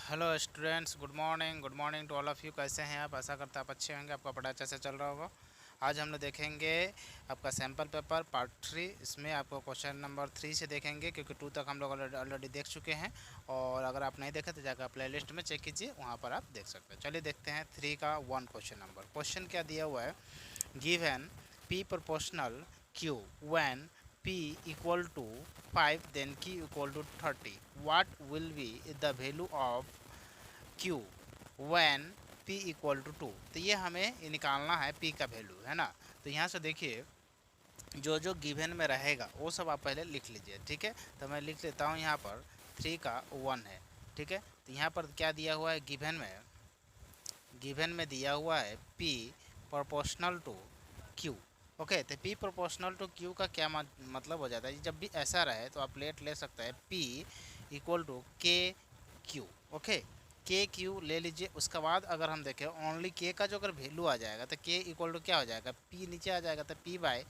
Hello students, good morning to all of you. कैसे हैं आप? आशा करता आप अच्छे होंगे, आपका पढ़ाई अच्छे से चल रहा होगा। आज हम लोग देखेंगे आपका सैम्पल पेपर पार्ट 3। इसमें आपको क्वेश्चन नंबर 3 से देखेंगे, क्योंकि 2 तक हम लोग ऑलरेडी देख चुके हैं। और अगर आप नहीं देखे तो जाकर प्ले लिस्ट में चेक कीजिए, वहाँ पर आप देख सकते हैं। चलिए देखते हैं 3 का 1 क्वेश्चन नंबर। क्वेश्चन क्या दिया हुआ है? Given P proportional Q when P equal to 5 then Q equal to 30, what will be the value of Q when P equal to 2। तो ये हमें निकालना है P का वैल्यू, है ना। तो यहाँ से देखिए, जो जो गिवन में रहेगा वो सब आप पहले लिख लीजिए, ठीक है। तो मैं लिख लेता हूँ यहाँ पर 3 का 1 है, ठीक है। तो यहाँ पर क्या दिया हुआ है? गिवन में दिया हुआ है P proportional to Q। Okay, तो P प्रोपोर्शनल टू Q का क्या मतलब हो जाता है? जब भी ऐसा रहे तो आप ले सकते हैं P इक्वल टू के क्यू। ओके, के क्यू ले लीजिए। उसके बाद अगर हम देखें ओनली के का जो अगर वैल्यू आ जाएगा तो के इक्वल टू क्या हो जाएगा? P नीचे आ जाएगा तो P बाय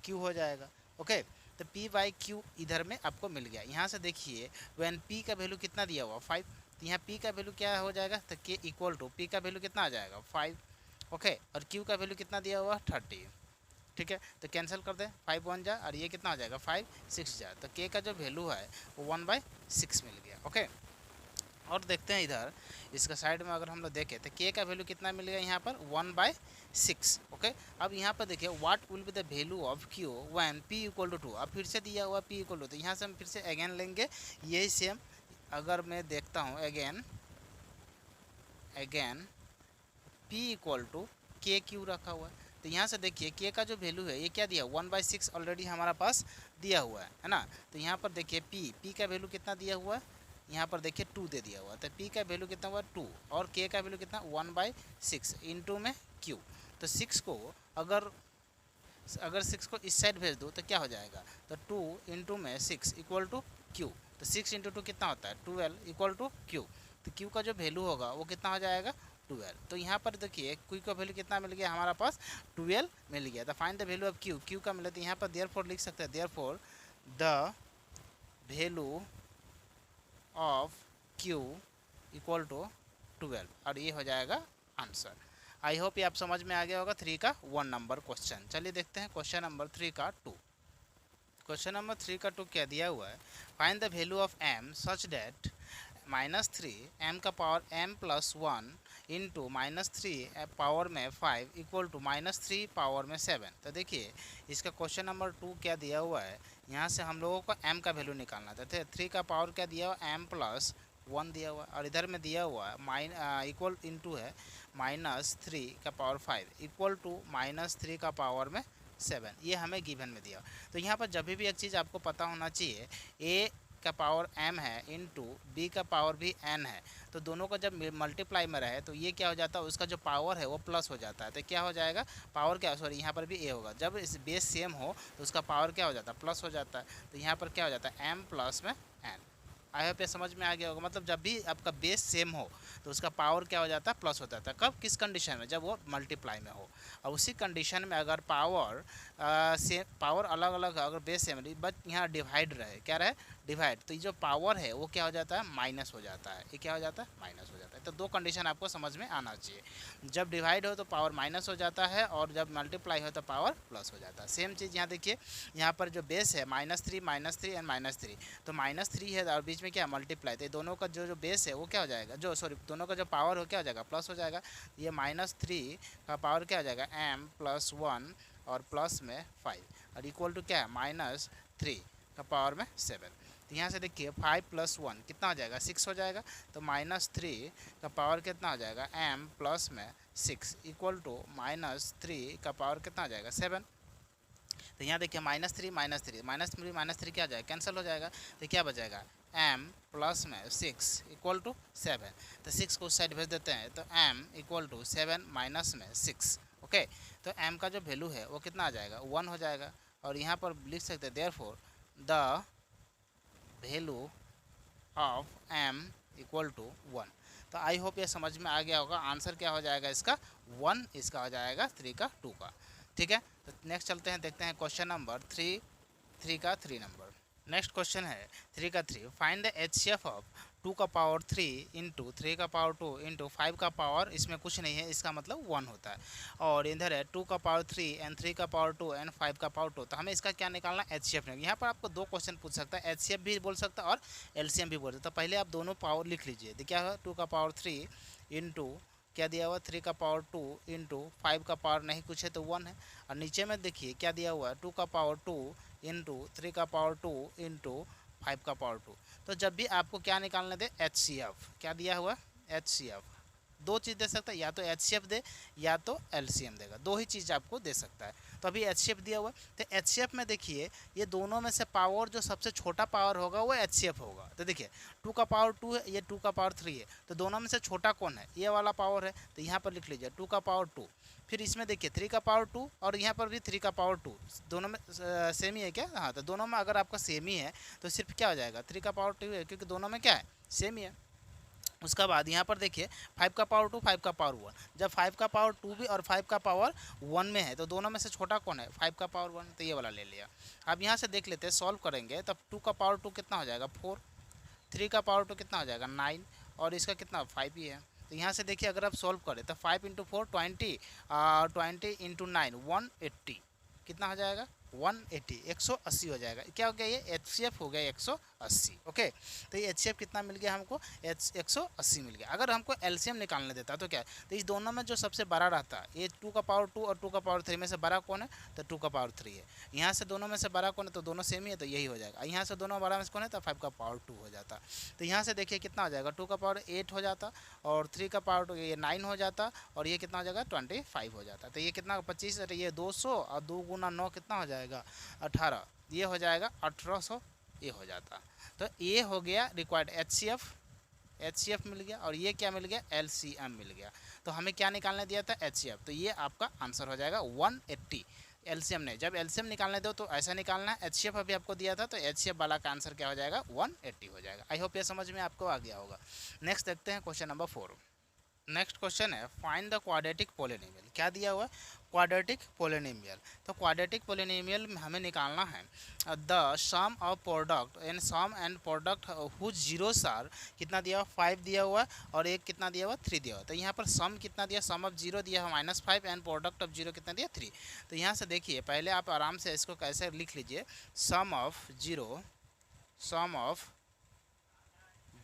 क्यू हो जाएगा। ओके, तो P बाई क्यू इधर में आपको मिल गया। यहाँ से देखिए वैन P का वैल्यू कितना दिया हुआ? 5। तो यहाँ P का वैल्यू क्या हो जाएगा? तो के इक्वल टू P का वैल्यू कितना आ जाएगा? 5। ओके, और Q का वैल्यू कितना दिया हुआ? 30। ठीक है, तो कैंसिल कर दें, 5 1 जा, और ये कितना हो जाएगा? 5 6 जा। तो के का जो वैल्यू है वो 1/6 मिल गया। ओके, और देखते हैं इधर इसका साइड में अगर हम लोग देखें तो के का वैल्यू कितना मिल गया यहाँ पर? 1/6। ओके, अब यहाँ पर देखिए what will be the value of Q when P equal to 2। अब फिर से दिया हुआ पी इक्वल टू, तो यहाँ से हम फिर से अगेन लेंगे यही सेम। अगर मैं देखता हूँ अगेन पी इक्वल टू के क्यू रखा हुआ है। तो यहाँ से देखिए के का जो वैल्यू है ये क्या दिया? 1/6 ऑलरेडी हमारा पास दिया हुआ है ना। तो यहाँ पर देखिए पी का वैल्यू कितना दिया हुआ है? यहाँ पर देखिए 2 दे दिया हुआ है। तो पी का वैल्यू कितना हुआ? 2। और के का वैल्यू कितना? 1/6 इंटू में क्यू। तो 6 को अगर 6 को इस साइड भेज दूँ तो क्या हो जाएगा? तो 2 इंटू में 6 इक्वल टू क्यू। तो 6 इंटू 2 कितना होता है? 12 इक्वल टू क्यू। तो क्यू का जो वैल्यू होगा वो कितना हो जाएगा? 12। तो यहाँ पर देखिए क्यू का वैल्यू कितना मिल गया हमारा पास? 12 मिल गया। तो find the value of Q का मिला। तो यहाँ पर देयरफॉर लिख सकते हैं, therefore the value of Q equal to 12, और ये हो जाएगा आंसर। आई होप ये आप समझ में आ गया होगा 3 का 1 नंबर क्वेश्चन। चलिए देखते हैं क्वेश्चन नंबर 3 का 2। क्वेश्चन नंबर 3 का 2 क्या दिया हुआ है? Find the value of m such that -3 m का power m plus 1 into -3 power में 5 इक्वल टू -3 पावर में 7। तो देखिए इसका क्वेश्चन नंबर 2 क्या दिया हुआ है? यहाँ से हम लोगों को m का वैल्यू निकालना था। 3 का पावर क्या दिया हुआ? m प्लस 1 दिया हुआ, और इधर में दिया हुआ इक्वल इंटू है -3 का पावर 5 इक्वल टू -3 का पावर में 7। ये हमें गिवन में दिया। तो यहाँ पर जब भी एक चीज़ आपको पता होना चाहिए, a का पावर m है इंटू बी का पावर भी n है, तो दोनों का जब मल्टीप्लाई में रहे तो ये क्या हो जाता है? उसका जो पावर है वो प्लस हो जाता है। तो क्या हो जाएगा? पावर क्या, सॉरी यहाँ पर भी a होगा। जब इस बेस सेम हो तो उसका पावर क्या हो जाता है? प्लस हो जाता है। तो यहाँ पर क्या हो जाता है? m प्लस में n। आई होप ये समझ में आ गया होगा। मतलब जब भी आपका बेस सेम हो तो उसका पावर क्या हो जाता है? प्लस हो जाता है। कब? किस कंडीशन में? जब वो मल्टीप्लाई में हो। और उसी कंडीशन में अगर पावर अलग अलग अगर बेस सेम बट यहाँ डिवाइड रहे, क्या रहे? डिवाइड, तो ये जो पावर है वो क्या हो जाता है? माइनस हो जाता है। ये क्या हो जाता है? माइनस हो जाता है। तो 2 कंडीशन आपको समझ में आना चाहिए। जब डिवाइड हो तो पावर माइनस हो जाता है, और जब मल्टीप्लाई हो तो पावर प्लस हो जाता है। सेम चीज़ यहाँ देखिए, यहाँ पर जो बेस है -3 एंड -3, तो -3 है और बीच में क्या? मल्टीप्लाई। तो दोनों का जो बेस है वो क्या हो जाएगा? दोनों का जो पावर हो क्या हो जाएगा? प्लस हो जाएगा। ये -3 का पावर क्या हो जाएगा? m प्लस 1 और प्लस में 5, और इक्वल टू क्या है? -3 का पावर में 7। तो यहाँ से देखिए 5 प्लस 1 कितना हो जाएगा? 6 हो जाएगा। तो -3 का पावर कितना हो जाएगा? m प्लस में 6 इक्वल टू -3 का पावर कितना हो जाएगा? 7। तो यहाँ देखिए -3 क्या हो जाएगा? कैंसिल हो जाएगा। तो क्या बचेगा? m प्लस में 6 इक्वल टू 7। तो 6 को उस साइड भेज देते हैं, तो m इक्वल टू 7 माइनस में 6। ओके, तो m का जो वैल्यू है वो कितना आ जाएगा? 1 हो जाएगा। और यहाँ पर लिख सकते हैं therefore the value of m equal to 1। तो आई होप ये समझ में आ गया होगा। आंसर क्या हो जाएगा इसका? 1। इसका हो जाएगा 3 का 2 का। ठीक है, तो नेक्स्ट चलते हैं, देखते हैं क्वेश्चन नंबर 3 का 3 नंबर। नेक्स्ट क्वेश्चन है 3 का 3। Find the HCF of two का पावर 3 इंटू 3 का पावर 2 इंटू 5 का पावर, इसमें कुछ नहीं है, इसका मतलब 1 होता है। और इधर है 2 का पावर 3 एंड 3 का पावर 2 एंड 5 का पावर 2। तो हमें इसका क्या निकालना है, एचसीएफ निकालना। यहाँ पर आपको दो क्वेश्चन पूछ सकता है, एचसीएफ भी बोल सकता है और एलसीएम भी बोल सकता है। तो पहले आप दोनों पावर लिख लीजिए। तो क्या है, 2 का पावर 3 इंटू क्या दिया हुआ, 3 का पावर 2 इंटू 5 का पावर नहीं कुछ है तो 1 है। और नीचे में देखिए क्या दिया हुआ है, 2 का पावर 2 इंटू 3 का पावर 2 इंटू 5 का पावर 2। तो जब भी आपको क्या निकालने दे, एचसीएफ, क्या दिया हुआ, एचसीएफ। दो चीज़ दे सकता है, या तो एचसीएफ दे या तो एलसीएम देगा, दो ही चीज़ आपको दे सकता है। तो अभी एचसीएफ दिया हुआ है, तो एचसीएफ में देखिए ये दोनों में से पावर जो सबसे छोटा पावर होगा वो एचसीएफ होगा। तो देखिए 2 का पावर 2 है, ये 2 का पावर 3 है, तो दोनों में से छोटा कौन है, ये वाला पावर है। तो यहाँ पर लिख लीजिए 2 का पावर 2। फिर इसमें देखिए 3 का पावर 2 और यहाँ पर भी 3 का पावर 2, दोनों में सेम ही है क्या, हाँ। तो दोनों में अगर आपका सेम ही है तो सिर्फ क्या हो जाएगा, 3 का पावर 2 है, क्योंकि दोनों में क्या है, सेम ही है। उसका बाद यहाँ पर देखिए 5 का पावर 2 5 का पावर 1, जब 5 का पावर 2 भी और 5 का पावर 1 में है तो दोनों में से छोटा कौन है, 5 का पावर 1, तो ये वाला ले लिया। अब यहाँ से देख लेते हैं, सॉल्व करेंगे तब 2 का पावर 2 कितना हो जाएगा 4, 3 का पावर 2 कितना हो जाएगा 9 और इसका कितना 5 ही है। तो यहाँ से देखिए अगर आप सॉल्व करें तो 5 इंटू 4 20, 20 इंटू 9 180, कितना हो जाएगा 180, 180 हो जाएगा। क्या हो गया, ये एचसीएफ हो गया 180। ओके, तो ये एचसीएफ कितना मिल गया हमको, 180 मिल गया। अगर हमको एलसीएम निकालने देता तो क्या है, तो इस दोनों में जो सबसे बड़ा रहता है, ये 2 का पावर 2 और 2 का पावर 3 में से बड़ा कौन है, तो 2 का पावर 3 है। यहाँ से दोनों में से बड़ा कौन है, तो दोनों सेम ही है, तो यही हो जाएगा। यहाँ से दोनों बड़ा में से कौन है, तो 5 का पावर 2 हो जाता। तो यहाँ से देखिए कितना हो जाएगा, 2 का पावर 8 हो जाता और 3 का पावर 2 ये 9 हो जाता और ये कितना हो जाएगा 25 हो जाता। तो ये कितना 25, ये 200 और 2 गुना 9 कितना हो जाएगा 18, ये हो जाएगा 1800, ये हो जाता। तो ये हो गया रिक्वायर्ड एचसीएफ मिल गया और ये क्या मिल गया, एलसीएम मिल गया। तो हमें क्या निकालने दिया था, एचसीएफ, तो ये आपका आंसर हो जाएगा 180। एलसीएम ने, जब एलसीएम निकालने दो तो ऐसा निकालना है, एचसीएफ अभी आपको दिया था तो एचसीएफ वाला का आंसर क्या हो जाएगा 180 हो जाएगा। आई होप ये समझ में आपको आ गया होगा। नेक्स्ट देखते हैं क्वेश्चन नंबर 4। नेक्स्ट क्वेश्चन है फाइंड द क्वाड्रेटिक पोलिनोमियल। क्या दिया हुआ है, क्वाड्रेटिक पोलिनोमियल। तो क्वाड्रेटिक पोलिनोमियल में हमें निकालना है the sum of product and sum and product whose zeroes are, कितना दिया हुआ 5 दिया हुआ है और एक कितना दिया हुआ 3 दिया हुआ। तो यहाँ पर सम कितना दिया, सम ऑफ जीरो दिया हुआ -5 एंड प्रोडक्ट ऑफ जीरो कितना दिया 3। तो यहाँ से देखिए पहले आप आराम से इसको कैसे लिख लीजिए, सम ऑफ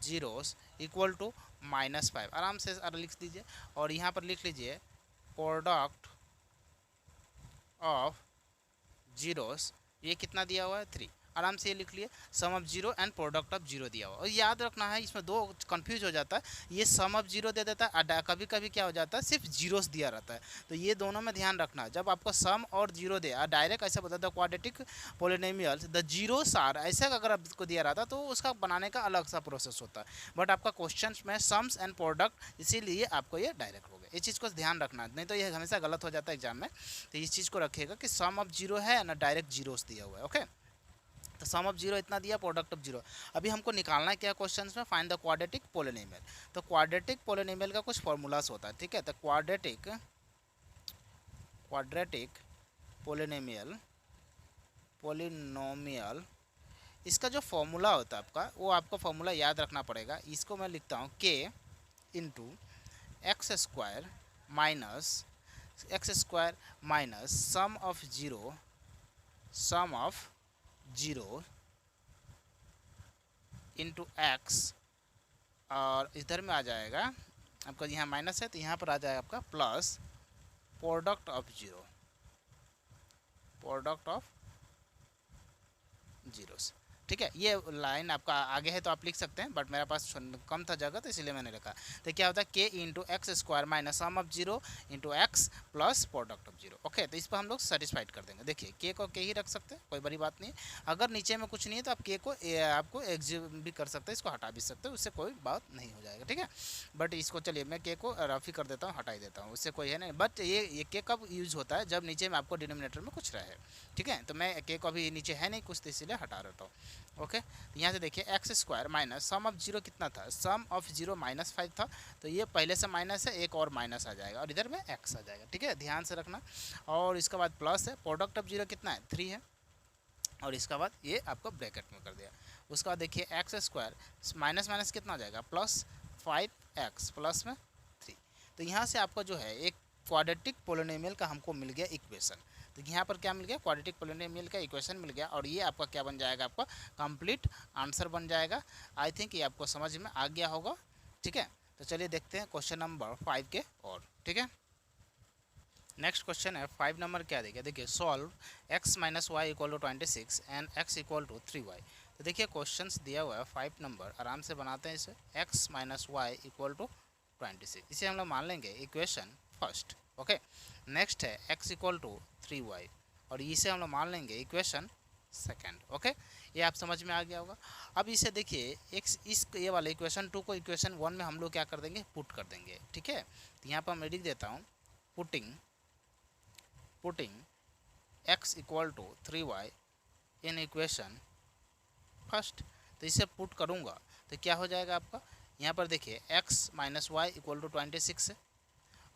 जीरोस इक्वल टू -5, आराम से लिख दीजिए। और यहाँ पर लिख लीजिए प्रोडक्ट ऑफ जीरोस, ये कितना दिया हुआ है 3, आराम से ये लिख लिए। Sum of zero and product of zero दिया हुआ। और याद रखना है इसमें दो कंफ्यूज हो जाता है, ये सम ऑफ जीरो दे देता है, कभी कभी क्या हो जाता है सिर्फ जीरोस दिया रहता है। तो ये दोनों में ध्यान रखना है, जब आपको सम और जीरो दे डायरेक्ट ऐसा बताता है quadratic polynomials the zeroes are, ऐसा अगर आपको दिया रहता तो उसका बनाने का अलग सा प्रोसेस होता है। बट आपका क्वेश्चन में सम्स एंड प्रोडक्ट, इसीलिए आपको ये डायरेक्ट हो गया। ये चीज़ को ध्यान रखना, नहीं तो ये हमेशा गलत हो जाता है एग्जाम में। तो इस चीज़ को रखिएगा कि सम ऑफ जीरो है ना, डायरेक्ट जीरोस दिया हुआ है। ओके, तो सम ऑफ जीरो इतना दिया, प्रोडक्ट ऑफ जीरो। अभी हमको निकालना है क्या क्वेश्चन में, फाइंड द क्वाड्रेटिक पोलिनोमियल। तो क्वाड्रेटिक पोलिनोमियल का कुछ फॉर्मूलास होता है, ठीक है। तो क्वाड्रेटिक पोलिनोमियल इसका जो फॉर्मूला होता है आपका, वो आपको फॉर्मूला याद रखना पड़ेगा। इसको मैं लिखता हूँ k into x square minus sum of zero into x, और इधर में आ जाएगा आपका, यहाँ माइनस है तो यहाँ पर आ जाएगा आपका प्लस प्रोडक्ट ऑफ जीरोस। ठीक है, ये लाइन आपका आगे है तो आप लिख सकते हैं, बट मेरे पास कम था जगह तो इसलिए मैंने लिखा। तो क्या होता है k into x square minus sum of zero into x plus product of zero. Okay, तो इस पर हम लोग सेटिस्फाइड कर देंगे। देखिए k को k ही रख सकते हैं, कोई बड़ी बात नहीं है। अगर नीचे में कुछ नहीं है तो आप k को आपको एग्जिम भी कर सकते हैं, इसको हटा भी सकते हैं, उससे कोई बात नहीं हो जाएगा। ठीक है, बट इसको चलिए मैं k को रफ ही कर देता हूँ, हटा ही देता हूँ, उससे कोई है नहीं। बट ये k कब यूज़ होता है, जब नीचे में आपको डिनोमिनेटर में कुछ रहे। ठीक है, तो मैं k को अभी नीचे है नहीं कुछ, तो इसीलिए हटा रहता हूँ। ओके, यहाँ से देखिए x square minus sum of zero कितना था, सम ऑफ जीरो -5 था, तो ये पहले से माइनस है, एक और माइनस आ जाएगा और इधर में एक्स आ जाएगा। ठीक है, ध्यान से रखना। और इसके बाद प्लस है, प्रोडक्ट ऑफ जीरो कितना है 3 है, और इसका बाद ये आपको ब्रैकेट में कर दिया। उसके बाद देखिए एक्स स्क्वायर माइनस माइनस कितना हो जाएगा प्लस 5x प्लस में 3। तो यहाँ से आपका जो है एक क्वाड्रेटिक पोलिनोमियल का हमको मिल गया इक्वेशन। तो यहाँ पर क्या मिल गया, क्वाड्रेटिक पोलिनोमियल का इक्वेशन मिल गया, और ये आपका क्या बन जाएगा, आपका कंप्लीट आंसर बन जाएगा। आई थिंक ये आपको समझ में आ गया होगा। ठीक है, तो चलिए देखते हैं क्वेश्चन नंबर 5 के और। ठीक है, नेक्स्ट क्वेश्चन है 5 नंबर क्या देखिए, देखिए solve x minus y equal to 26 and x equal to 3y। तो देखिए क्वेश्चंस दिया हुआ है 5 नंबर, आराम से बनाते हैं इसे। x minus y equal to 26, इसे हम लोग मान लेंगे इक्वेशन फर्स्ट। ओके, नेक्स्ट है x इक्वल टू 3y, और इसे हम लोग मान लेंगे इक्वेशन सेकेंड। ओके, ये आप समझ में आ गया होगा। अब इसे देखिए इस ये वाले इक्वेशन 2 को इक्वेशन 1 में हम लोग क्या कर देंगे, पुट कर देंगे। ठीक है, तो यहाँ पर मैं लिख देता हूँ putting x equal to 3y in equation first. तो इसे पुट करूँगा तो क्या हो जाएगा आपका, यहाँ पर देखिए x minus y equal to 26 है,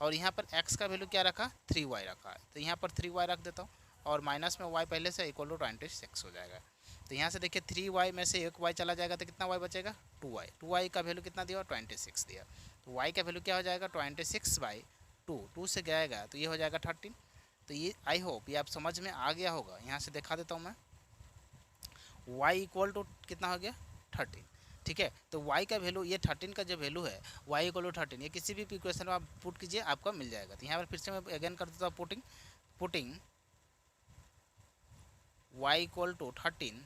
और यहाँ पर x का वैल्यू क्या रखा, 3y रखा है। तो यहाँ पर 3y रख देता हूँ, और माइनस में y पहले से इक्वल टू 26 हो जाएगा। तो यहाँ से देखिए 3y में से एक y चला जाएगा तो कितना y बचेगा, 2y। 2y का वैल्यू कितना दिया, 26 दिया। तो y का वैल्यू क्या हो जाएगा, 26/2, 2 से जाएगा तो ये हो जाएगा 13। तो ये आई होप ये आप समझ में आ गया होगा। यहाँ से दिखा देता हूँ मैं, y इक्वल टू कितना हो गया, 13। ठीक है, तो y का वैल्यू, ये 13 का जो वैल्यू है y इक्वल टू 13, ये किसी भी इक्वेशन में आप पुट कीजिए आपका मिल जाएगा। तो यहाँ पर फिर से मैं अगेन कर देता हूँ putting y equal to 13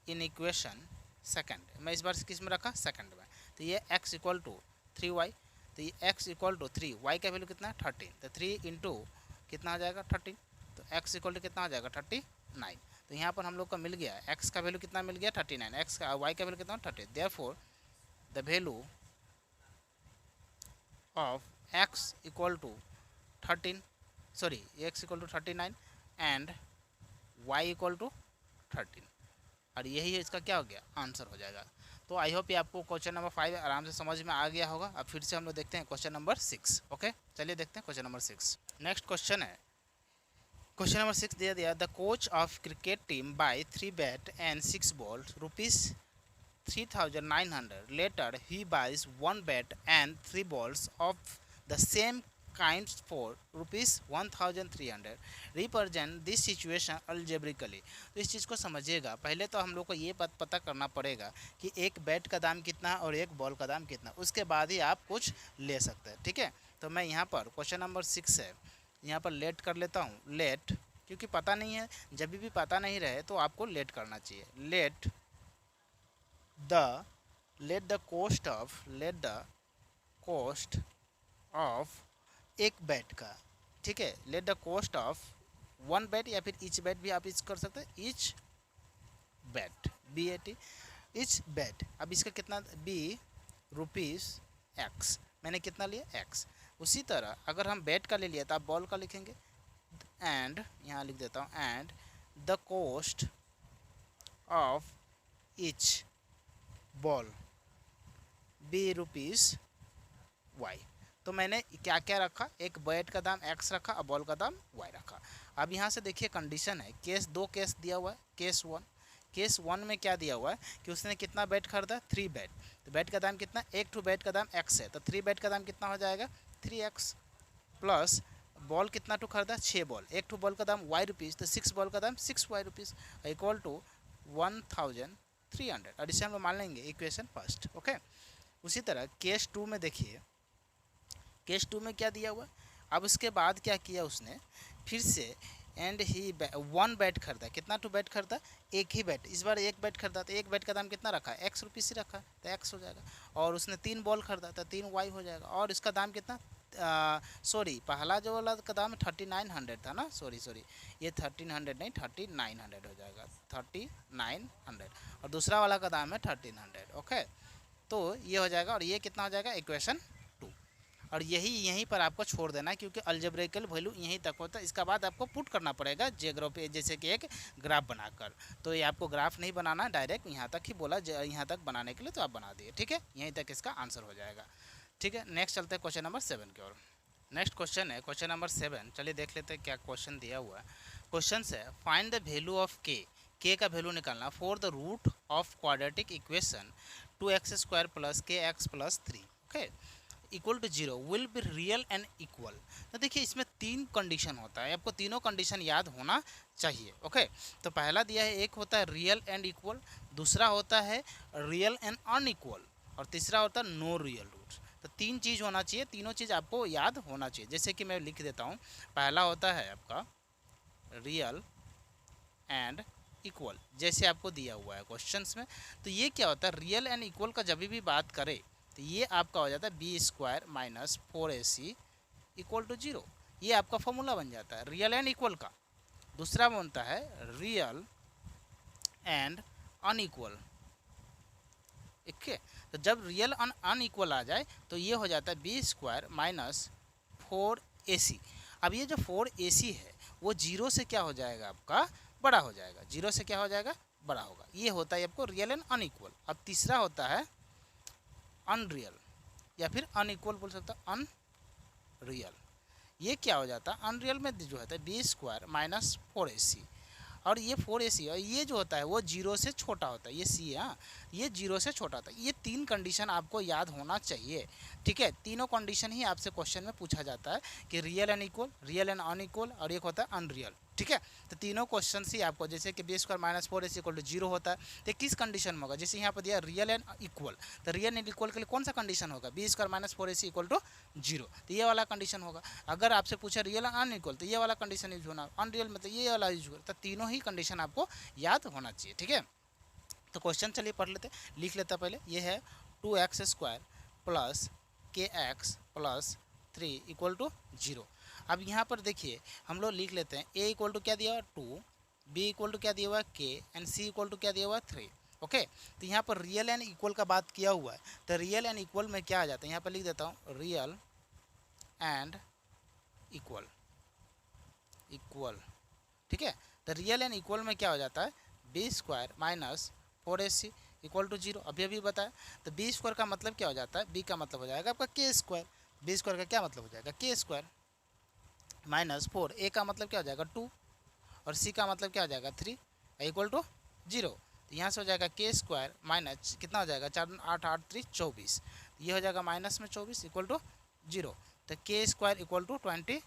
in equation second. मैं इस बार किस में रखा, सेकंड में। तो ये x इक्वल टू 3y, तो ये x इक्वल टू 3, y का वैल्यू कितना है 13, तो 3 इंटू कितना हो जाएगा 13, तो x इक्वल टू कितना हो जाएगा 39। तो यहाँ पर हम लोग का मिल गया x का वैल्यू कितना मिल गया 39, x का y का वैल्यू कितना 30। Therefore the value of x equal to 13, sorry x equal to 39 and y equal to 13, और यही इसका क्या हो गया, आंसर हो जाएगा। तो आई होप ये आपको क्वेश्चन नंबर 5 आराम से समझ में आ गया होगा। अब फिर से हम लोग देखते हैं क्वेश्चन नंबर 6। ओके, चलिए देखते हैं क्वेश्चन नंबर 6। नेक्स्ट क्वेश्चन है, क्वेश्चन नंबर 6 दे दिया, the coach of cricket team buy 3 bat and 6 balls ₹3,900। Later he buys 1 bat and 3 balls of the same kind for ₹1,300। Represent this situation algebraically. तो इस चीज़ को समझिएगा। पहले तो हम लोग को ये पता करना पड़ेगा कि एक बैट का दाम कितना है और एक बॉल का दाम कितना, उसके बाद ही आप कुछ ले सकते हैं। ठीक है, तो मैं यहाँ पर क्वेश्चन नंबर 6 है, यहाँ पर लेट कर लेता हूँ, लेट, क्योंकि पता नहीं है, जब भी पता नहीं रहे तो आपको लेट करना चाहिए। लेट द कोस्ट ऑफ एक बैट का, ठीक है, let the cost of 1 bat, या फिर ईच बैट भी आप इस कर सकते हैं, each bat BAT, each bat. अब इसका कितना, बी ₹X, मैंने कितना लिया, X। उसी तरह अगर हम बैट का ले लिया तो आप बॉल का लिखेंगे, एंड यहाँ लिख देता हूँ, and the cost of each ball ₹Y। तो मैंने क्या क्या रखा, एक बैट का दाम X रखा और बॉल का दाम Y रखा। अब यहाँ से देखिए कंडीशन है, दो केस दिया हुआ है। केस वन में क्या दिया हुआ है कि उसने कितना बैट खरीदा, 3 बैट। तो बैट का दाम कितना, एक ठू बैट का दाम X है, तो 3 बैट का दाम कितना हो जाएगा 3X, प्लस बॉल कितना ठू खरीदा, 6 बॉल, एक ठू बॉल का दाम ₹Y, तो 6 बॉल का दाम ₹6 इक्वल टू 1,300, और इसे हम लोग मान लेंगे इक्वेशन फर्स्ट। ओके, उसी तरह केस 2 में देखिए, केस 2 में क्या दिया हुआ। अब उसके बाद क्या किया उसने, फिर से एंड ही 1 बैट खरीदा, कितना टू बैट खरीदा, एक ही बैट, इस बार एक बैट खरीदा, तो एक बैट का दाम कितना रखा, ₹X ही रखा, तो X हो जाएगा। और उसने 3 बॉल खरीदा तो 3Y हो जाएगा, और इसका दाम कितना, सॉरी पहला जो वाला का दाम 3900 था ना, सॉरी ये 1300 नहीं 3900 हो जाएगा, 3900, और दूसरा वाला का दाम है 1300। ओके, तो ये हो जाएगा, और ये कितना हो जाएगा इक्वेशन 2, और यहीं पर आपको छोड़ देना है, क्योंकि अलजेब्रिकल वैल्यू यहीं तक होता है। इसका बाद आपको पुट करना पड़ेगा जियोग्राफी, जैसे कि एक ग्राफ बनाकर। तो ये आपको ग्राफ नहीं बनाना, डायरेक्ट यहाँ तक ही बोला, यहाँ तक बनाने के लिए तो आप बना दिए। ठीक है, यहीं तक इसका आंसर हो जाएगा। ठीक है, नेक्स्ट चलते हैं क्वेश्चन नंबर 7 की ओर। नेक्स्ट क्वेश्चन है क्वेश्चन नंबर 7, चलिए देख लेते हैं क्या क्वेश्चन दिया हुआ है। क्वेश्चन है फाइंड द वैल्यू ऑफ के के का वैल्यू निकालना for the root of quadratic equation 2x² plus k x plus 3 okay equal to 0 will be real and equal. तो देखिए इसमें 3 कंडीशन होता है, आपको तीनों कंडीशन याद होना चाहिए। ओके तो पहला दिया है, एक होता है रियल एंड इक्वल, दूसरा होता है रियल एंड अनइक्वल, और तीसरा होता है नो रियल रूट्स। तो 3 चीज़ होना चाहिए, तीनों चीज़ आपको याद होना चाहिए। जैसे कि मैं लिख देता हूँ, पहला होता है आपका रियल एंड इक्वल, जैसे आपको दिया हुआ है क्वेश्चंस में। तो ये क्या होता है, रियल एंड इक्वल का जब भी बात करें तो ये आपका हो जाता है b² minus 4ac equal to 0। ये आपका फॉर्मूला बन जाता है रियल एंड इक्वल का। दूसरा बनता है रियल एंड अनइक्वल। ठीक है, तो जब रियल अनइक्वल आ जाए तो ये हो जाता है b² माइनस 4ac। अब ये जो 4ac है वो 0 से क्या हो जाएगा, आपका बड़ा हो जाएगा, 0 से क्या हो जाएगा, बड़ा होगा। ये होता है आपको रियल एंड अनइक्वल। अब तीसरा होता है अनरियल, या फिर अनइक्वल बोल सकता है, अनरियल। ये क्या हो जाता है, अनरियल में जो होता है b² माइनस 4ac, और ये 4ac, और ये जो होता है वो 0 से छोटा होता है, ये c है, हाँ ये 0 से छोटा होता है। ये 3 कंडीशन आपको याद होना चाहिए। ठीक है, तीनों कंडीशन ही आपसे क्वेश्चन में पूछा जाता है कि real and equal, real and unequal, और एक होता है अनरियल। ठीक है, तो तीनों क्वेश्चन ही आपको, जैसे कि b² minus 4ac equal to 0 होता है, तो किस कंडीशन में होगा, जैसे यहाँ पर दिया रियल एंड इक्वल, तो रियल एंड इक्वल के लिए कौन सा कंडीशन होगा, b² minus 4ac equal to 0, तो ये वाला कंडीशन होगा। अगर आपसे पूछा रियल एंड अनइक्वल, तो ये वाला कंडीशन यूज होना, अनरियल मतलब ये वाला यूज होगा। तो तीनों ही कंडीशन आपको याद होना चाहिए। ठीक है, तो क्वेश्चन चलिए पढ़ लेते, लिख लेते पहले। ये है 2x² plus k x plus 3 equal to 0। अब यहाँ पर देखिए हम लोग लिख लेते हैं, a इक्वल टू क्या दिया हुआ है 2, b इक्वल टू क्या दिया हुआ है k, and c equal to क्या दिया हुआ है 3। ओके, तो यहाँ पर रियल एंड इक्वल का बात किया हुआ है, तो रियल एंड इक्वल में क्या आ जाता है, यहाँ पर लिख देता हूँ रियल एंड इक्वल, इक्वल। ठीक है, तो रियल एंड इक्वल में क्या हो जाता है, b² minus 4ac equal to 0। अभी बताया, तो b² का मतलब क्या हो जाता है, b का मतलब हो जाएगा आपका k², b² का क्या मतलब हो जाएगा k² माइनस 4, a का मतलब क्या हो जाएगा 2, और c का मतलब क्या हो जाएगा 3 इक्वल टू 0। तो यहाँ से हो जाएगा k² माइनस कितना हो जाएगा 4 8 8 3 24, ये हो जाएगा माइनस में 24 इक्वल टू 0। तो k² इक्वल टू 24,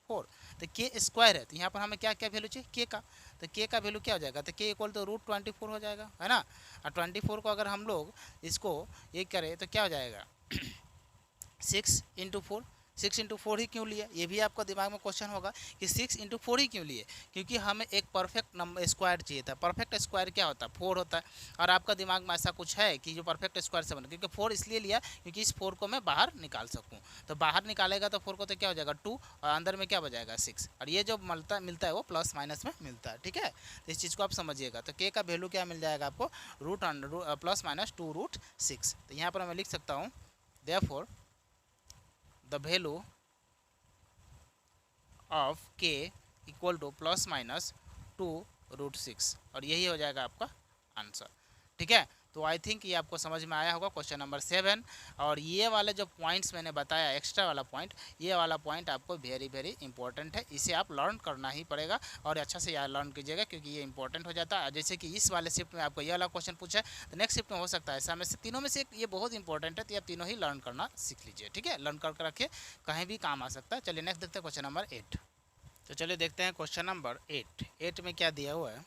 तो k² है, तो यहाँ पर हमें क्या क्या वैल्यू चाहिए, k का, तो k का वैल्यू क्या हो जाएगा, तो k इक्वल टू √24 हो जाएगा, है ना। और 24 को अगर हम लोग इसको ये करें तो क्या हो जाएगा 6 इंटू 4, 6 इंटू 4 ही क्यों लिया, ये भी आपका दिमाग में क्वेश्चन होगा कि 6 इंटू 4 ही क्यों लिए, क्योंकि हमें एक परफेक्ट नंबर स्क्वायर चाहिए था। परफेक्ट स्क्वायर क्या होता है, 4 होता है, और आपका दिमाग में ऐसा कुछ है कि जो परफेक्ट स्क्वायर से बना, क्योंकि 4 इसलिए लिया क्योंकि इस 4 को मैं बाहर निकाल सकूँ, तो बाहर निकालेगा तो 4 को तो क्या हो जाएगा 2, और अंदर में क्या बजाएगा 6, और ये जो मिलता है वो प्लस माइनस में मिलता है। ठीक है, तो इस चीज़ को आप समझिएगा। तो k का वैल्यू क्या मिल जाएगा आपको, प्लस माइनस 2√6। तो यहाँ पर मैं लिख सकता हूँ therefore the value of k equal two plus minus 2√6, और यही हो जाएगा आपका आंसर। ठीक है, तो आई थिंक ये आपको समझ में आया होगा क्वेश्चन नंबर 7। और ये वाले जो पॉइंट्स मैंने बताया, एक्स्ट्रा वाला पॉइंट, ये वाला पॉइंट आपको वेरी वेरी इंपॉर्टेंट है, इसे आप लर्न करना ही पड़ेगा, और अच्छा से यार लर्न कीजिएगा, क्योंकि ये इंपॉर्टेंट हो जाता है। जैसे कि इस वाले शिफ्ट में आपको ये वाला क्वेश्चन पूछा है, तो नेक्स्ट शिफ्ट में हो सकता है ऐसा में से तीनों में से ये बहुत इंपॉर्टेंट है, तो आप तीनों ही लर्न करना सीख लीजिए। ठीक है, लर्न करके रखिए, कहीं भी काम आ सकता है। चलिए नेक्स्ट देखते हैं क्वेश्चन नंबर 8। तो चलिए देखते हैं क्वेश्चन नंबर 8 में क्या दिया हुआ है,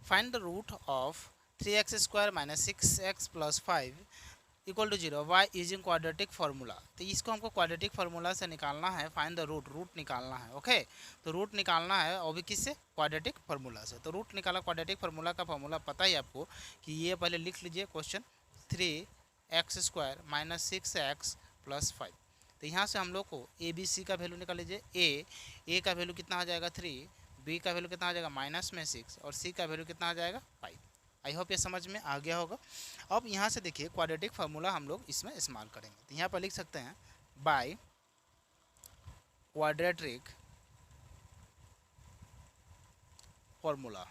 find the root of 3x² minus 6x plus 5 equal to 0 by using quadratic formula. तो इसको हमको क्वाड्रेटिक फार्मूला से निकालना है, फाइंड द रूट निकालना है। ओके, तो रूट निकालना है, और भी किससे, क्वाड्रेटिक फार्मूला से। तो रूट निकाला, क्वाड्रेटिक फार्मूला का फार्मूला पता ही आपको कि ये पहले लिख लीजिए question, 3x² minus 6x plus 5। तो यहाँ से हम लोग को ए बी सी का वैल्यू निकाल लीजिए। ए का वैल्यू कितना हो जाएगा 3, बी का वैल्यू कितना हो जाएगा माइनस में 6, और सी का वैल्यू कितना हो जाएगा 5। आई होप ये समझ में आ गया होगा। अब यहाँ से देखिए क्वाड्रेटिक फार्मूला हम लोग इसमें इस्तेमाल करेंगे, तो यहाँ पर लिख सकते हैं बाय क्वाड्रेटिक फार्मूला।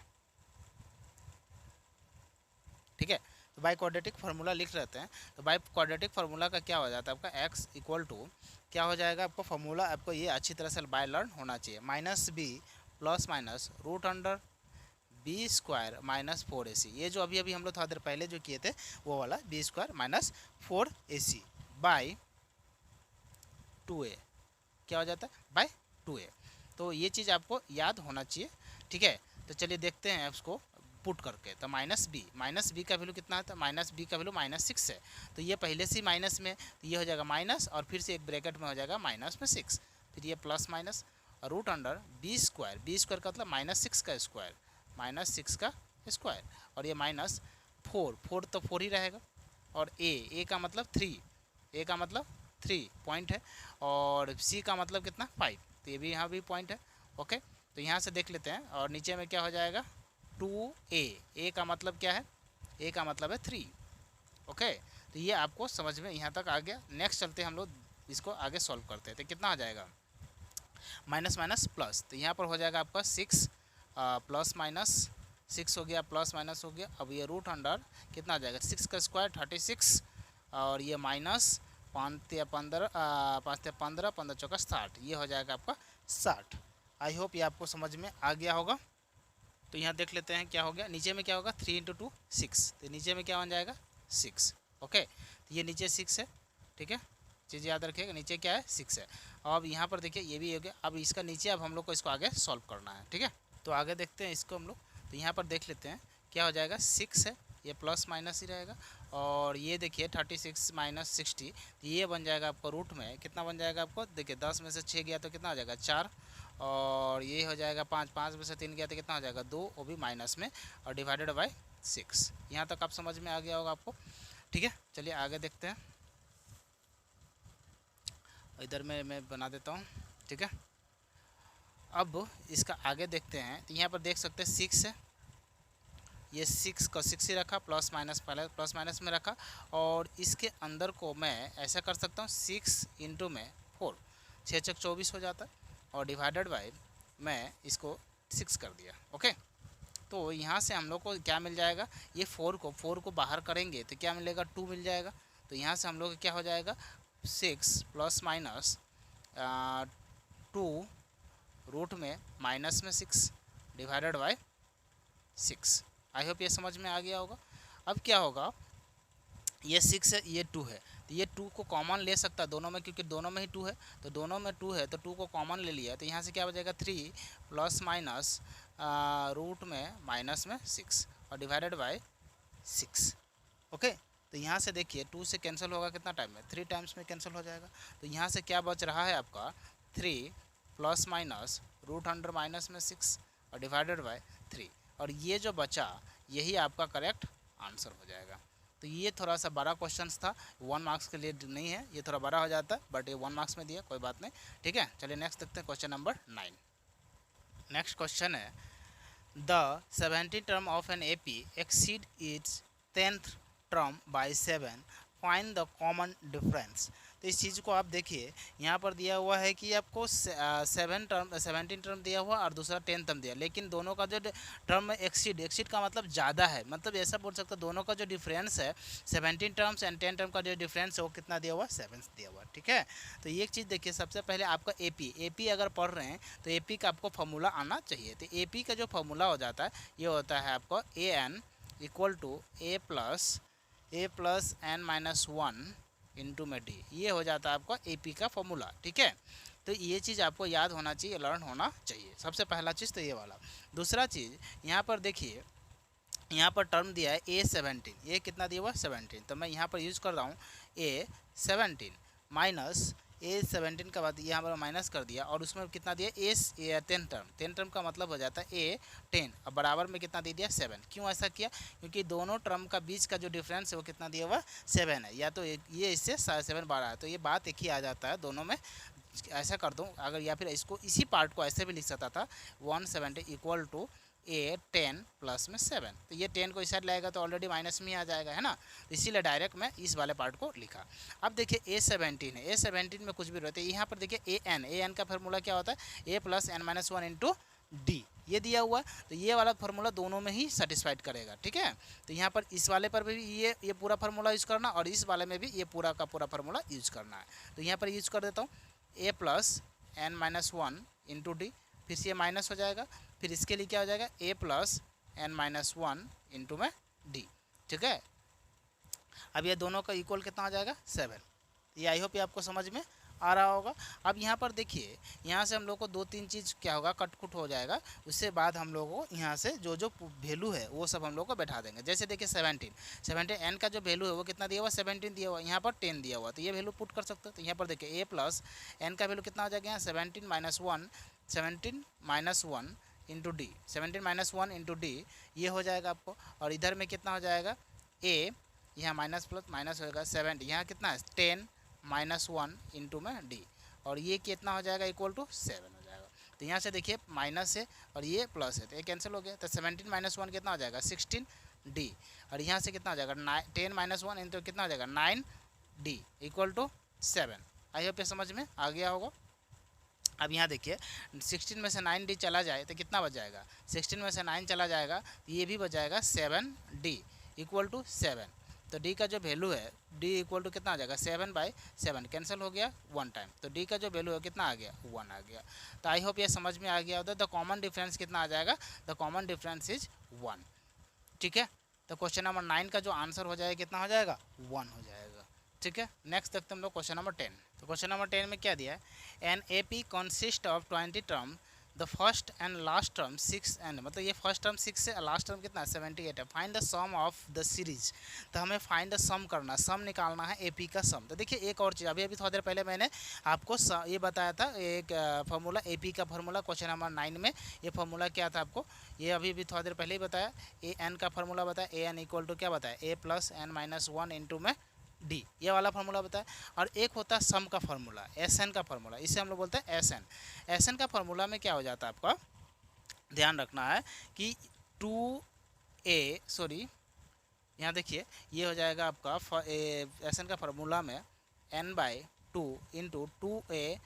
ठीक है, तो बाय क्वाड्रेटिक फार्मूला लिख रहते हैं। तो बाय क्वाड्रेटिक फार्मूला का क्या हो जाता है आपका, x इक्वल टू क्या हो जाएगा आपको, फार्मूला आपको ये अच्छी तरह से बाय लर्न होना चाहिए, minus B plus minus root under B square minus 4ac, ये जो अभी हम लोग थोड़ा देर पहले जो किए थे वो वाला B square minus 4ac by 2a, क्या हो जाता है बाय 2a। तो ये चीज़ आपको याद होना चाहिए, ठीक है। तो चलिए देखते हैं उसको पुट करके। तो माइनस बी का वैल्यू कितना है, तो माइनस बी का वैल्यू -6 है, तो ये पहले से माइनस में, तो ये हो जाएगा माइनस और फिर से एक ब्रैकेट में हो जाएगा माइनस में 6, फिर ये plus minus root under B square का मतलब -6 का स्क्वायर, -6 का स्क्वायर, और ये -4 तो 4 ही रहेगा, और ए का मतलब 3, ए का मतलब 3 पॉइंट है, और सी का मतलब कितना 5, तो ये भी यहाँ भी पॉइंट है। ओके, तो यहाँ से देख लेते हैं, और नीचे में क्या हो जाएगा 2a, ए का मतलब क्या है, ए का मतलब है 3। ओके, तो ये आपको समझ में यहाँ तक आ गया। नेक्स्ट चलते हैं हम लोग इसको आगे सॉल्व करते हैं। तो कितना आ जाएगा माइनस माइनस प्लस, तो यहाँ पर हो जाएगा आपका 6 प्लस माइनस 6 हो गया, प्लस माइनस हो गया। अब ये रूट अंडर कितना आ जाएगा 6 का स्क्वायर 36, और ये माइनस 5 या 15 5 या 15 15 चौका 60, ये हो जाएगा आपका 60। आई होप ये आपको समझ में आ गया होगा। तो यहाँ देख लेते हैं क्या हो गया, नीचे में क्या होगा 3 इंटू 2 6, तो नीचे में क्या बन जाएगा 6। ओके, तो ये नीचे 6 है, ठीक है, चीज़ याद रखिएगा, नीचे क्या है 6 है। अब यहाँ पर देखिए ये भी हो गया। अब इसका नीचे अब हम लोग को इसको आगे सॉल्व करना है, ठीक है। तो आगे देखते हैं इसको हम लोग। तो यहाँ पर देख लेते हैं क्या हो जाएगा 6 है, ये प्लस माइनस ही रहेगा, और ये देखिए 36 माइनस 60, ये बन जाएगा आपको रूट में कितना बन जाएगा आपको, देखिए 10 में से 6 गया तो कितना हो जाएगा 4, और ये हो जाएगा 5 में से 3 गया तो कितना हो जाएगा 2, वो भी माइनस में, और डिवाइडेड बाय 6। यहाँ तक आप समझ में आ गया होगा आपको, ठीक है। चलिए आगे देखते हैं, इधर में मैं बना देता हूँ, ठीक है। अब इसका आगे देखते हैं, तो यहाँ पर देख सकते हैं 6 है, ये 6 को 6 ही रखा, प्लस माइनस पहले प्लस माइनस में रखा, और इसके अंदर को मैं ऐसा कर सकता हूँ 6 इंटू में 4, 6 चक 24 हो जाता है, और डिवाइडेड बाय मैं इसको 6 कर दिया। ओके, तो यहाँ से हम लोग को क्या मिल जाएगा, ये 4 को बाहर करेंगे तो क्या मिलेगा 2 मिल जाएगा। तो यहाँ से हम लोग क्या हो जाएगा 6 प्लस माइनस 2 रूट में माइनस में 6 डिवाइडेड बाय 6। आई होप ये समझ में आ गया होगा। अब क्या होगा, ये 6 है, ये 2 है, तो ये 2 को कॉमन ले सकता है दोनों में, क्योंकि दोनों में ही 2 है, तो दोनों में 2 है, तो 2 को कॉमन ले लिया, तो यहाँ से क्या हो जाएगा 3 प्लस माइनस रूट में माइनस में 6 और डिवाइडेड बाय 6। ओके, तो यहाँ से देखिए 2 से कैंसिल होगा कितना टाइम में, 3 टाइम्स में कैंसिल हो जाएगा। तो यहाँ से क्या बच रहा है आपका 3 plus minus root under minus में 6 और डिवाइडेड बाय 3, और ये जो बचा यही आपका करेक्ट आंसर हो जाएगा। तो ये थोड़ा सा बड़ा क्वेश्चन था, 1 मार्क्स के लिए नहीं है, ये थोड़ा बड़ा हो जाता है, बट ये 1 मार्क्स में दिया, कोई बात नहीं, ठीक है। चलिए नेक्स्ट देखते हैं क्वेश्चन नंबर 9। नेक्स्ट क्वेश्चन है, the 17th term of an AP exceed its 10th term by 7, find the common difference. तो इस चीज़ को आप देखिए, यहाँ पर दिया हुआ है कि आपको 17 टर्म दिया हुआ और दूसरा 10 टर्म दिया, लेकिन दोनों का जो टर्म एक्सीड का मतलब ज़्यादा है, मतलब ऐसा बोल सकते हैं दोनों का जो डिफरेंस है 17 टर्म्स एंड 10 टर्म का जो डिफरेंस है वो कितना दिया हुआ 7 दिया हुआ, ठीक है। तो ये एक चीज़ देखिए, सबसे पहले आपका AP अगर पढ़ रहे हैं तो AP का आपको फॉर्मूला आना चाहिए। तो AP का जो फॉर्मूला हो जाता है ये होता है आपको AN equal to A plus N minus 1 into में D, ये हो जाता है आपका AP का फॉर्मूला, ठीक है। तो ये चीज़ आपको याद होना चाहिए, लर्न होना चाहिए, सबसे पहला चीज़ तो ये वाला। दूसरा चीज़ यहाँ पर देखिए, यहाँ पर टर्म दिया है A17, ये कितना दिया हुआ 17, तो मैं यहाँ पर यूज़ कर रहा हूँ A17 माइनस A17 का बाद यहाँ पर माइनस कर दिया, और उसमें कितना दिया 10 टर्म का मतलब हो जाता है A10, अब बराबर में कितना दे दिया 7। क्यों ऐसा किया, क्योंकि दोनों टर्म का बीच का जो डिफरेंस है वो कितना दिया हुआ 7 है, या तो ये इससे 7 बड़ा है, तो ये बात एक ही आ जाता है दोनों में। ऐसा कर दूँ अगर, या फिर इसको इसी पार्ट को ऐसे भी लिख सकता था 170 इक्वल टू A10 प्लस में 7, तो ये 10 को इस साइड लाएगा तो ऑलरेडी माइनस में ही आ जाएगा, है ना। तो इसीलिए डायरेक्ट मैं इस वाले पार्ट को लिखा। अब देखिए A17 है, A17 में कुछ भी रहते हैं, यहाँ पर देखिए AN का फार्मूला क्या होता है A plus N minus 1 into D, ये दिया हुआ है, तो ये वाला फार्मूला दोनों में ही सेटिस्फाइड करेगा, ठीक है। तो यहाँ पर इस वाले पर भी ये पूरा फार्मूला यूज़ करना, और इस वाले में भी ये पूरा का पूरा फार्मूला यूज़ करना है। तो यहाँ पर यूज़ कर देता हूँ A plus N minus 1 into D, फिर से ये माइनस हो जाएगा, फिर इसके लिए क्या हो जाएगा A प्लस n-1 इंटू में d। ठीक है, अब ये दोनों का इक्वल कितना हो जाएगा 7। ये आई होप ये आपको समझ में आ रहा होगा। अब यहाँ पर देखिए, यहाँ से हम लोग को 2-3 चीज़ क्या होगा, कटकुट हो जाएगा। उससे बाद हम लोग को यहाँ से जो जो वैल्यू है वो सब हम लोग को बैठा देंगे। जैसे देखिए 17 एन का जो वैल्यू है वो कितना दिया हुआ, 17 दिया हुआ, यहाँ पर 10 दिया हुआ, तो ये वैल्यू पुट कर सकते हो। तो यहाँ पर देखिए a प्लस एन का वैल्यू कितना हो जाएगा, यहाँ 17 इंटू डी, 17 - 1 इंटू डी ये हो जाएगा आपको। और इधर में कितना हो जाएगा, a यहाँ माइनस प्लस माइनस होगा 7, यहाँ कितना है 10-1 इंटू में डी, और ये कितना हो जाएगा इक्वल टू 7 हो जाएगा। तो यहाँ से देखिए माइनस है और ये प्लस है, तो ये कैंसिल हो गया। तो 17 - 1 कितना हो जाएगा 16 डी, और यहाँ से कितना हो जाएगा 10 - 1 इंटू कितना हो जाएगा 9 D equal to 7। I hope ये समझ में आ गया होगा। अब यहाँ देखिए 16 में से 9 डी चला जाए तो कितना बच जाएगा, 16 में से 9 चला जाएगा तो ये भी बच जाएगा 7 डी इक्वल टू 7। तो d का जो वैल्यू है d इक्वल टू कितना आ जाएगा 7/7, कैंसिल हो गया 1 टाइम, तो d का जो वैल्यू है कितना आ गया 1 आ गया। तो आई होप ये समझ में आ गया होता है। द कॉमन डिफरेंस कितना आ जाएगा, द कॉमन डिफरेंस इज 1। ठीक है, तो क्वेश्चन नंबर 9 का जो आंसर हो जाएगा कितना हो जाएगा 1 हो जाएगा। ठीक है, नेक्स्ट देखते हम लोग क्वेश्चन नंबर 10। तो क्वेश्चन नंबर 10 में क्या दिया है, an A P consist of 20 term, the first and last term 6 and, मतलब ये फर्स्ट टर्म 6 से लास्ट टर्म कितना 78 है। Find the sum of the series, तो हमें फाइंड द सम करना, सम निकालना है एपी का सम। तो देखिए एक और चीज़, अभी थोड़ी देर पहले मैंने आपको ये बताया था एक फार्मूला, एपी का फार्मूला क्वेश्चन नंबर 9 में। ये फार्मूला क्या था आपको, ये अभी थोड़ी देर पहले ही बताया, ए एन का फार्मूला बताया, ए एन इक्वल टू क्या बताया, a + n-1 इंटू में डी, ये वाला फार्मूला बताया। और एक होता है सम का फार्मूला, एस एन का फार्मूला, इसे हम लोग बोलते हैं एस एन। एस एन का फार्मूला में क्या हो जाता है, आपका ध्यान रखना है कि 2a, सॉरी यहाँ देखिए ये हो जाएगा आपका एस एन का फार्मूला में n/2 into 2a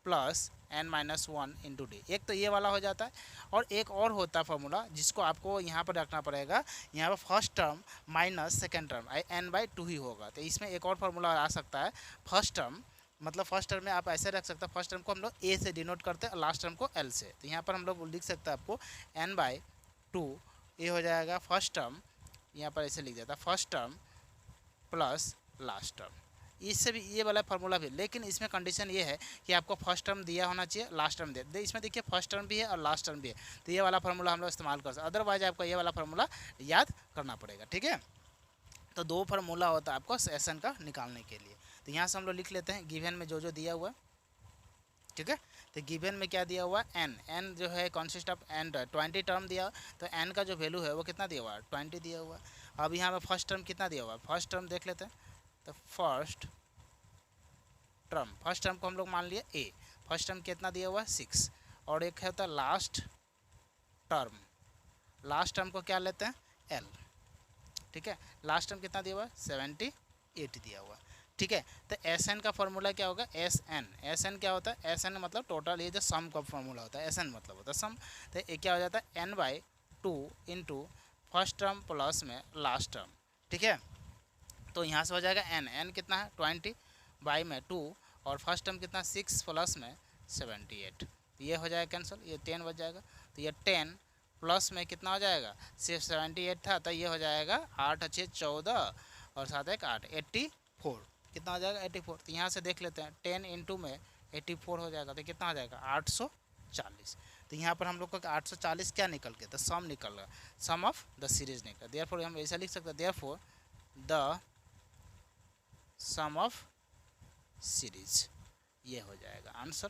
+ n-1 into D, एक तो ये वाला हो जाता है। और एक और होता है फार्मूला जिसको आपको यहाँ पर रखना पड़ेगा, यहाँ पर first term minus second term n/2 ही होगा। तो इसमें एक और फार्मूला आ सकता है, फर्स्ट टर्म, मतलब फर्स्ट टर्म में आप ऐसे रख सकते हैं, फर्स्ट टर्म को हम लोग a से डिनोट करते हैं और लास्ट टर्म को l से। तो यहाँ पर हम लोग लिख सकते हैं आपको n/2, ये हो जाएगा फर्स्ट टर्म, यहाँ पर ऐसे लिख देता है first term plus last term. इससे भी ये वाला फार्मूला भी, लेकिन इसमें कंडीशन ये है कि आपको फर्स्ट टर्म दिया होना चाहिए, लास्ट टर्म दे। इसमें देखिए फर्स्ट टर्म भी है और लास्ट टर्म भी है, तो ये वाला फार्मूला हम लोग इस्तेमाल कर सकते हैं, अदरवाइज आपको ये वाला फार्मूला याद करना पड़ेगा। ठीक है, तो 2 फार्मूला होता है आपको एस एन का निकालने के लिए। तो यहाँ से हम लोग लिख लेते हैं गिवन में जो जो दिया हुआ है। ठीक है, तो गिवन में क्या दिया हुआ है, एन जो है कॉन्सिस्ट ऑफ एन 20 टर्म दिया, तो एन का जो वैल्यू है वो कितना दिया हुआ है 20 दिया हुआ है। अब यहाँ पे फर्स्ट टर्म कितना दिया हुआ है, फर्स्ट टर्म देख लेते हैं। तो फर्स्ट टर्म को हम लोग मान लिए ए, फर्स्ट टर्म कितना दिया हुआ है 6, और एक होता है लास्ट टर्म को क्या लेते हैं एल। ठीक है, लास्ट टर्म कितना दिया हुआ है 78 दिया हुआ है। ठीक है, तो एस एन का फॉर्मूला क्या होगा, एस एन क्या होता है, एस एन मतलब टोटल, ये जो सम का फॉर्मूला होता है, एस एन मतलब होता है सम। तो ये क्या हो जाता है n/2 into first term plus में लास्ट टर्म। ठीक है, तो यहाँ से हो जाएगा एन कितना है 20/2, और फर्स्ट टर्म कितना 6 प्लस में 78, तो ये हो जाएगा कैंसिल, ये 10 बच जाएगा। तो ये 10 प्लस में कितना हो जाएगा, सिर्फ 78 था, तो ये हो जाएगा 8 × 6 = 14 और 7 × 1 = 8, 84, कितना हो जाएगा 84। तो यहाँ से देख लेते हैं 10 इंटू में 84 हो जाएगा, तो कितना हो जाएगा 840। तो यहाँ पर हम लोग का 840 क्या निकल गया, तो सम निकल गया, सम ऑफ द सीरीज निकल। देयरफॉर हम ऐसा लिख सकते हैं, therefore the sum of series, ये हो जाएगा आंसर।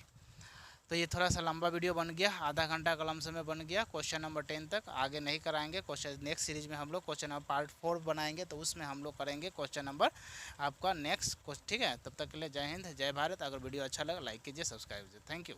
तो ये थोड़ा सा लंबा वीडियो बन गया, आधा घंटा का लमसम में बन गया क्वेश्चन नंबर 10 तक। आगे नहीं कराएंगे क्वेश्चन, नेक्स्ट सीरीज में हम लोग क्वेश्चन नंबर पार्ट 4 बनाएंगे, तो उसमें हम लोग करेंगे क्वेश्चन नंबर आपका नेक्स्ट। ठीक है, तब तक के लिए जय हिंद जय भारत। अगर वीडियो अच्छा लगा लाइक कीजिए, सब्सक्राइब कीजिए। Thank you.